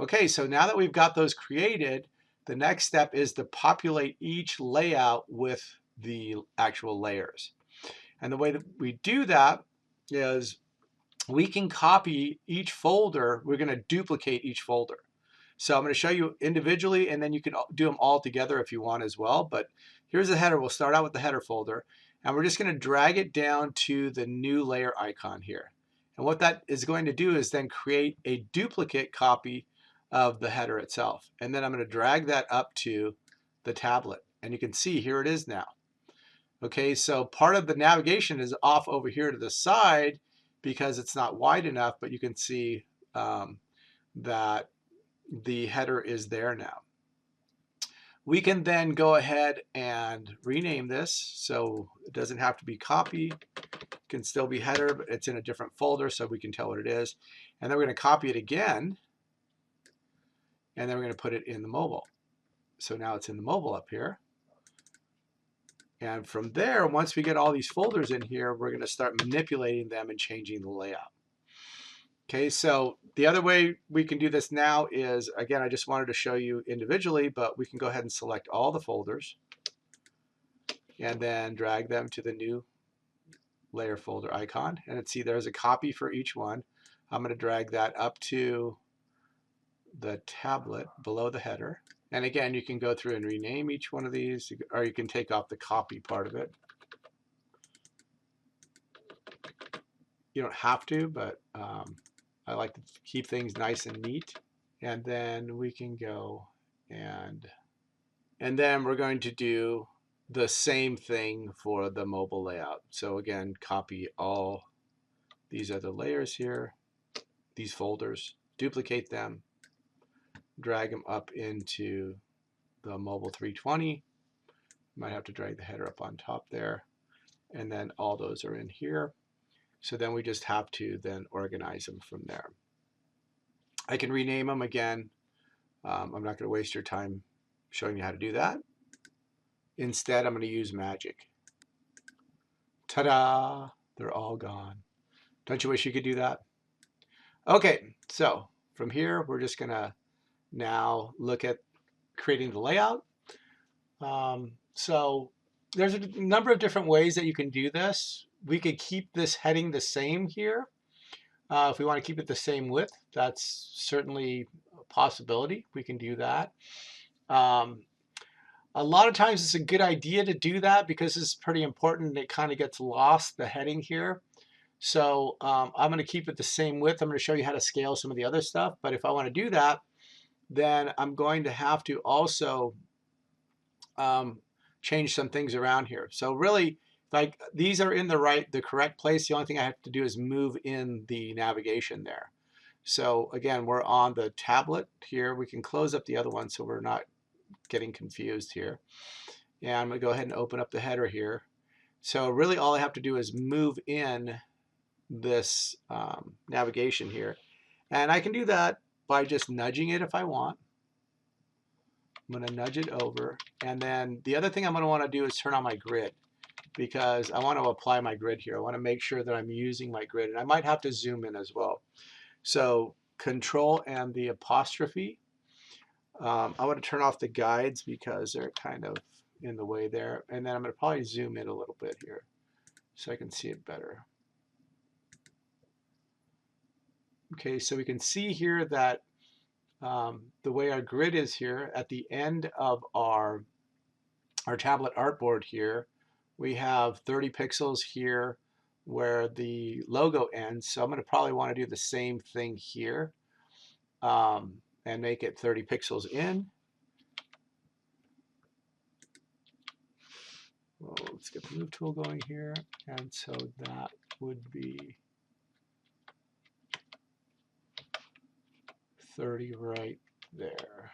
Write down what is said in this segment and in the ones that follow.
Okay, so now that we've got those created, the next step is to populate each layout with the actual layers. And the way that we do that is we can copy each folder. We're going to duplicate each folder. So I'm going to show you individually, and then you can do them all together if you want as well. But here's the header. We'll start out with the header folder, and we're just going to drag it down to the new layer icon here. And what that is going to do is then create a duplicate copy of the header itself. And then I'm going to drag that up to the tablet. And you can see here it is now. Okay, so part of the navigation is off over here to the side because it's not wide enough, but you can see that the header is there now. We can then go ahead and rename this so it doesn't have to be copy. It can still be header, but it's in a different folder so we can tell what it is. And then we're going to copy it again, and then we're going to put it in the mobile. So now it's in the mobile up here. And from there, once we get all these folders in here, we're going to start manipulating them and changing the layout. Okay, so the other way we can do this now is, again, I just wanted to show you individually, but we can go ahead and select all the folders and then drag them to the new layer folder icon. And see, there's a copy for each one. I'm going to drag that up to the tablet below the header. And again, you can go through and rename each one of these, or you can take off the copy part of it. You don't have to, but I like to keep things nice and neat. And then we can go and then we're going to do the same thing for the mobile layout. So again, copy all these other layers here, these folders, duplicate them, drag them up into the mobile 320. Might have to drag the header up on top there. And then all those are in here. So then we just have to then organize them from there. I can rename them again. I'm not going to waste your time showing you how to do that. Instead, I'm going to use magic. Ta-da! They're all gone. Don't you wish you could do that? Okay, so from here, we're just going to now look at creating the layout. So there's a number of different ways that you can do this. We could keep this heading the same here. If we want to keep it the same width, that's certainly a possibility. We can do that. A lot of times it's a good idea to do that because it's pretty important. It kind of gets lost, the heading here. So I'm going to keep it the same width. I'm going to show you how to scale some of the other stuff. But if I want to do that, then I'm going to have to also change some things around here. So really, like these are in the correct place. The only thing I have to do is move in the navigation there. So again, we're on the tablet here. We can close up the other one so we're not getting confused here. And I'm going to go ahead and open up the header here. So really all I have to do is move in this navigation here. And I can do that by just nudging it if I want. I'm going to nudge it over. And then the other thing I'm going to want to do is turn on my grid because I want to apply my grid here. I want to make sure that I'm using my grid. And I might have to zoom in as well. So Control and the apostrophe. I want to turn off the guides because they're kind of in the way there. And then I'm going to probably zoom in a little bit here so I can see it better. Okay, so we can see here that the way our grid is here, at the end of our tablet artboard here, we have 30 pixels here where the logo ends. So I'm going to probably want to do the same thing here and make it 30 pixels in. Well, let's get the move tool going here. And so that would be 30 right there.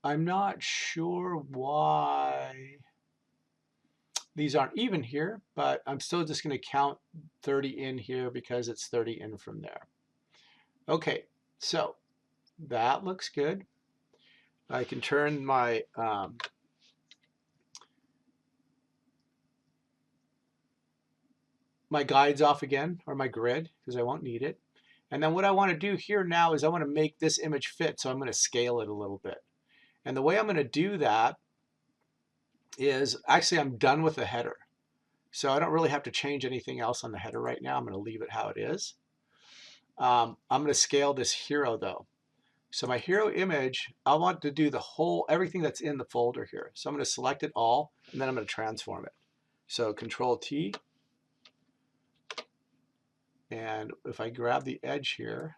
I'm not sure why these aren't even here, but I'm still just going to count 30 in here because it's 30 in from there. Okay, so that looks good. I can turn my my guides off again, or my grid, because I won't need it. And then what I want to do here now is I want to make this image fit, so I'm going to scale it a little bit. And the way I'm going to do that is, actually I'm done with the header. So I don't really have to change anything else on the header right now. I'm going to leave it how it is. I'm going to scale this hero though. So my hero image, I want to do the whole, everything that's in the folder here. So I'm going to select it all, and then I'm going to transform it. So Control T. And if I grab the edge here,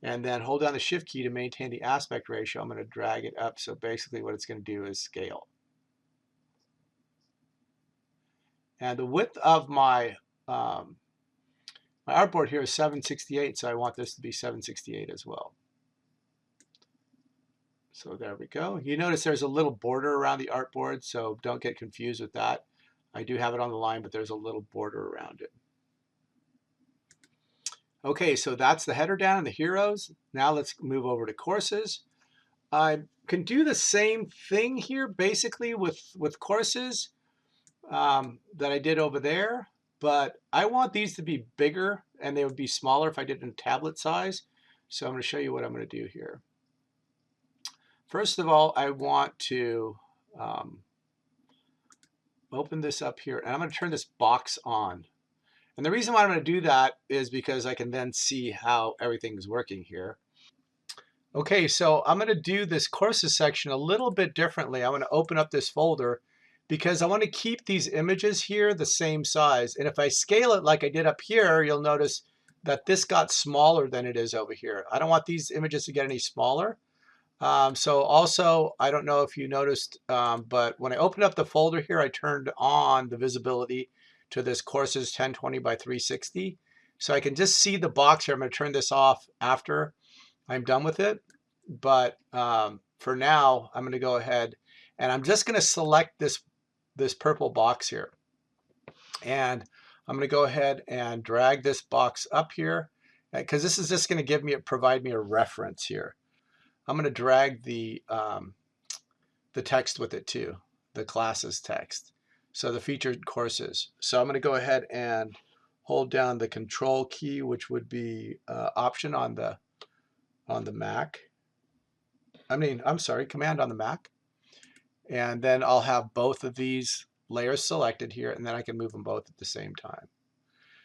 and then hold down the Shift key to maintain the aspect ratio, I'm going to drag it up. So basically what it's going to do is scale. And the width of my artboard here is 768, so I want this to be 768 as well. So there we go. You notice there's a little border around the artboard, so don't get confused with that. I do have it on the line, but there's a little border around it. Okay, so that's the header down and the heroes. Now let's move over to courses. I can do the same thing here basically with courses that I did over there, but I want these to be bigger and they would be smaller if I did it in tablet size. So I'm going to show you what I'm going to do here. First of all, I want to open this up here, and I'm going to turn this box on. And the reason why I'm going to do that is because I can then see how everything's working here. Okay, so I'm going to do this courses section a little bit differently. I'm going to open up this folder because I want to keep these images here the same size. And if I scale it like I did up here, you'll notice that this got smaller than it is over here. I don't want these images to get any smaller. So also, I don't know if you noticed, but when I opened up the folder here, I turned on the visibility to this courses 1020 by 360. So I can just see the box here. I'm going to turn this off after I'm done with it. But for now, I'm going to go ahead and I'm just going to select this purple box here. And I'm going to go ahead and drag this box up here because this is just going to provide me a reference here. I'm going to drag the text with it too, the classes text. So the featured courses. So I'm going to go ahead and hold down the Control key, which would be Option on the Mac. I'm sorry, Command on the Mac. And then I'll have both of these layers selected here, and then I can move them both at the same time.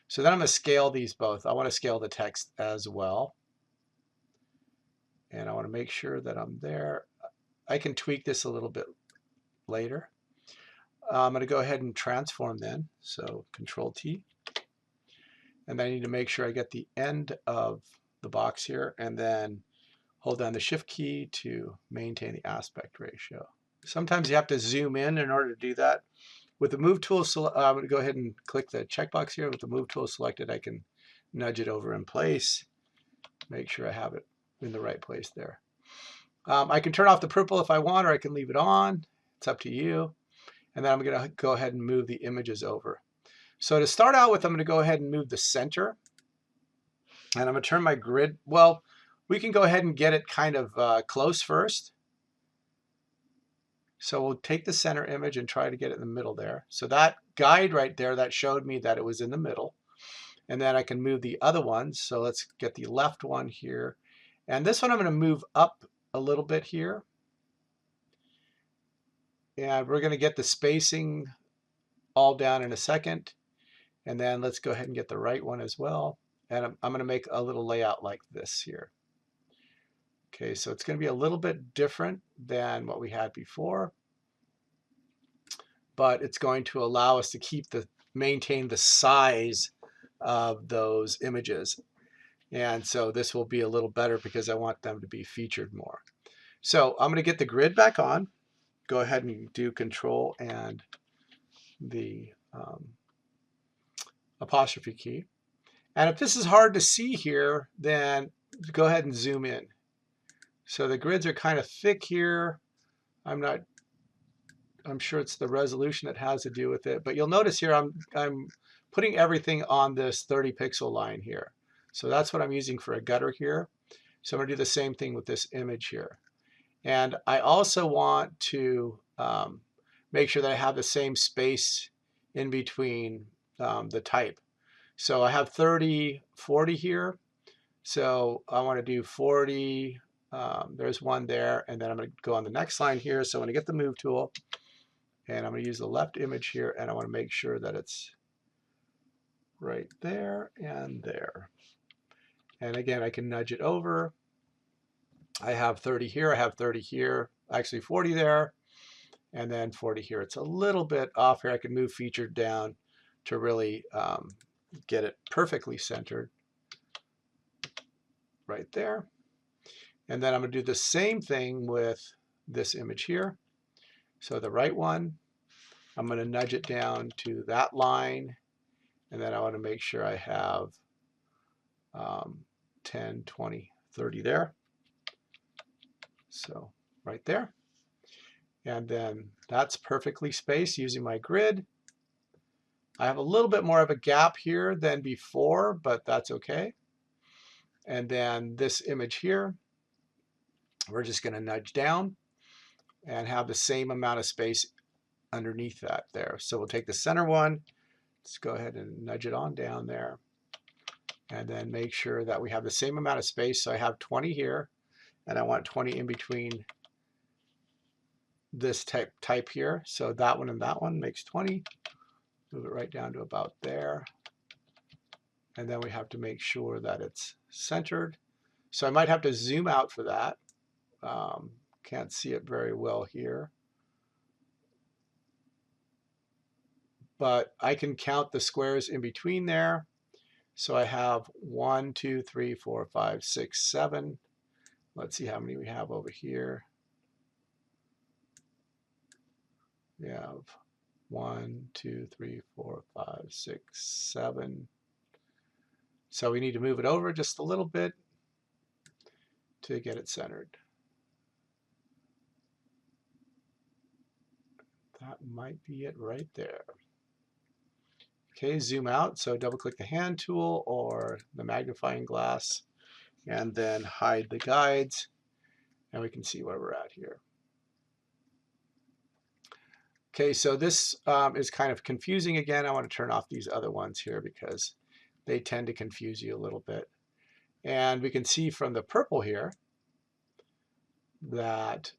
So then I'm going to scale these both. I want to scale the text as well. And I want to make sure that I'm there. I can tweak this a little bit later. I'm going to go ahead and transform then. So Control T. And then I need to make sure I get the end of the box here, and then hold down the Shift key to maintain the aspect ratio. Sometimes you have to zoom in order to do that. With the Move tool, I'm going to go ahead and click the checkbox here. With the Move tool selected, I can nudge it over in place, make sure I have it in the right place there. I can turn off the purple if I want, or I can leave it on. It's up to you. And then I'm going to go ahead and move the images over. So to start out with, I'm going to go ahead and move the center. And I'm going to turn my grid. Well, we can go ahead and get it kind of close first. So we'll take the center image and try to get it in the middle there. So that guide right there, that showed me that it was in the middle. And then I can move the other ones. So let's get the left one here. And this one I'm going to move up a little bit here. And we're going to get the spacing all down in a second. And then let's go ahead and get the right one as well. And I'm going to make a little layout like this here. Okay, so it's going to be a little bit different than what we had before, but it's going to allow us to maintain the size of those images. And so this will be a little better because I want them to be featured more. So I'm going to get the grid back on. Go ahead and do Control and the apostrophe key. And if this is hard to see here, then go ahead and zoom in. So the grids are kind of thick here. I'm sure it's the resolution that has to do with it, but you'll notice here I'm putting everything on this 30 pixel line here. So that's what I'm using for a gutter here. So I'm going to do the same thing with this image here. And I also want to make sure that I have the same space in between the type. So I have 30, 40 here. So I want to do 40. There's one there, and then I'm going to go on the next line here. So I'm going to get the move tool, and I'm going to use the left image here, and I want to make sure that it's right there and there. And again, I can nudge it over. I have 30 here, I have 30 here, actually 40 there, and then 40 here. It's a little bit off here. I can move feature down to really get it perfectly centered right there. And then I'm going to do the same thing with this image here. So the right one, I'm going to nudge it down to that line, and then I want to make sure I have 10, 20, 30 there. So right there. And then that's perfectly spaced using my grid. I have a little bit more of a gap here than before, but that's okay. And then this image here, we're just going to nudge down and have the same amount of space underneath that there. So we'll take the center one, let's go ahead and nudge it on down there, and then make sure that we have the same amount of space. So I have 20 here, and I want 20 in between this type here. So that one and that one makes 20. Move it right down to about there. And then we have to make sure that it's centered. So I might have to zoom out for that. Can't see it very well here. But I can count the squares in between there. So I have 1, 2, 3, 4, 5, 6, 7. Let's see how many we have over here. We have 1, 2, 3, 4, 5, 6, 7. So we need to move it over just a little bit to get it centered. That might be it right there. Okay, zoom out. So double click the hand tool or the magnifying glass, and then hide the guides, and we can see where we're at here. Okay, so this is kind of confusing again. I want to turn off these other ones here because they tend to confuse you a little bit. And we can see from the purple here that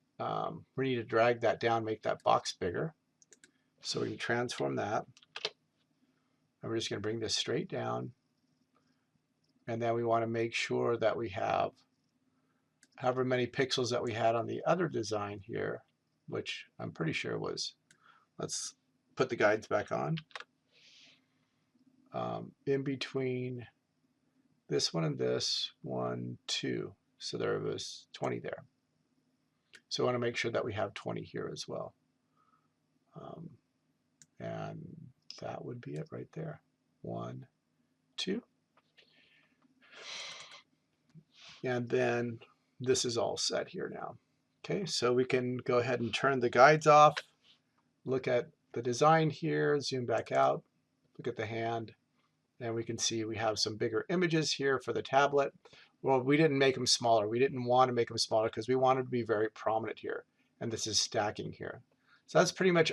we need to drag that down, make that box bigger. So we can transform that. And we're just going to bring this straight down. And then we want to make sure that we have however many pixels that we had on the other design here, which I'm pretty sure was, let's put the guides back on. In between this one and this, 1, 2. So there was 20 there. So I want to make sure that we have 20 here as well. And that would be it right there. 1, 2. And then this is all set here now. Okay, so we can go ahead and turn the guides off, look at the design here, zoom back out, look at the hand, and we can see we have some bigger images here for the tablet. Well, we didn't make them smaller. We didn't want to make them smaller because we wanted to be very prominent here. And this is stacking here. So that's pretty much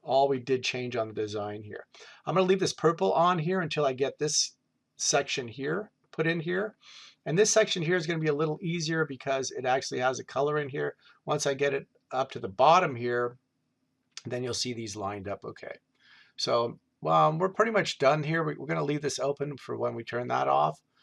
all we did change on the design here. I'm going to leave this purple on here until I get this section here put in here. And this section here is going to be a little easier because it actually has a color in here. Once I get it up to the bottom here, then you'll see these lined up okay. So we're pretty much done here. We're going to leave this open for when we turn that off.